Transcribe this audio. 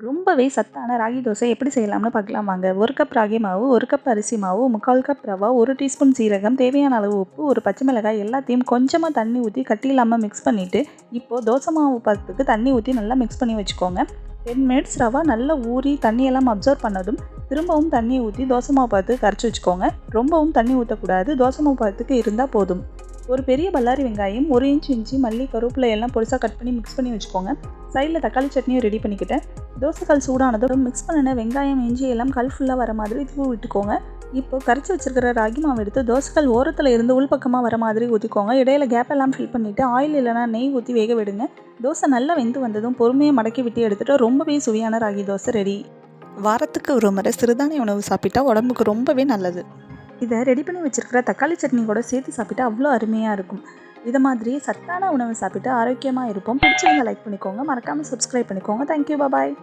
ரொம்பவே சத்தான ராகி தோசை எப்படி செய்யலாம்னு பார்க்கலாம் வாங்க. 1 கப் ராகி மாவு, 1 கப் அரிசி மாவு, 3/4 கப் ரவா, 1 டீஸ்பூன் சீரகம், தேவையான அளவு உப்பு, ஒரு பச்சை மிளகாய் எல்லாத்தையும் கொஞ்சமாக தண்ணி ஊற்றி கட்டி இல்லாமல் மிக்ஸ் பண்ணிவிட்டு, இப்போது தோசை மாவு பதத்துக்கு தண்ணி ஊற்றி நல்லா மிக்ஸ் பண்ணி வச்சுக்கோங்க. 10 மினிட்ஸ் ரவா நல்லா ஊறி தண்ணியெல்லாம் அப்சர்வ் பண்ணதும் திரும்பவும் தண்ணி ஊற்றி தோசை மாவு பதத்துக்கு கரைச்சி வச்சுக்கோங்க. ரொம்பவும் தண்ணி ஊற்றக்கூடாது, தோசை மாவு பதத்துக்கு இருந்தால் போதும். ஒரு பெரிய பல்லாரி வெங்காயம், 1 இன்ச் இஞ்சி, மல்லி, கருவேப்பிலை எல்லாம் பொடிசாக கட் பண்ணி மிக்ஸ் பண்ணி வச்சுக்கோங்க. சைடில் தக்காளி சட்னியும் ரெடி பண்ணிக்கிட்டேன். தோசைக்கல் சூடானதும் மிக்ஸ் பண்ணின வெங்காயம், இஞ்சி எல்லாம் கல் ஃபுல்லாக வர மாதிரி தூவி விட்டுக்கோங்க. இப்போ கரைச்சி வச்சிருக்கிற ராகி மாவு எடுத்து தோசைக்கல் ஓரத்தில் இருந்து உள்பக்கமாக வர மாதிரி ஊற்றிக்கோங்க. இடையில கேப் எல்லாம் ஃபில் பண்ணிவிட்டு ஆயில் இல்லைனா நெய் ஊற்றி வேக விடுங்க. தோசை நல்லா வெந்து வந்ததும் பொறுமையாக மடக்கி விட்டு எடுத்துகிட்டு ரொம்பவே சுவையான ராகி தோசை ரெடி. வாரத்துக்கு ஒரு முறை சிறுதானிய உணவு சாப்பிட்டா உடம்புக்கு ரொம்பவே நல்லது. இதை ரெடி பண்ணி வச்சுருக்கிற தக்காளி சட்னி கூட சேர்த்து சாப்பிட்டா அவ்வளோ அருமையாக இருக்கும். இதை மாதிரி சத்தான உணவு சாப்பிட்டு ஆரோக்கியமாக இருப்போம். பிடிச்சவங்க லைக் பண்ணிக்கோங்க, மறக்காமல் சப்ஸ்கிரைப் பண்ணிக்கோங்க. தேங்க்யூ, பாய்.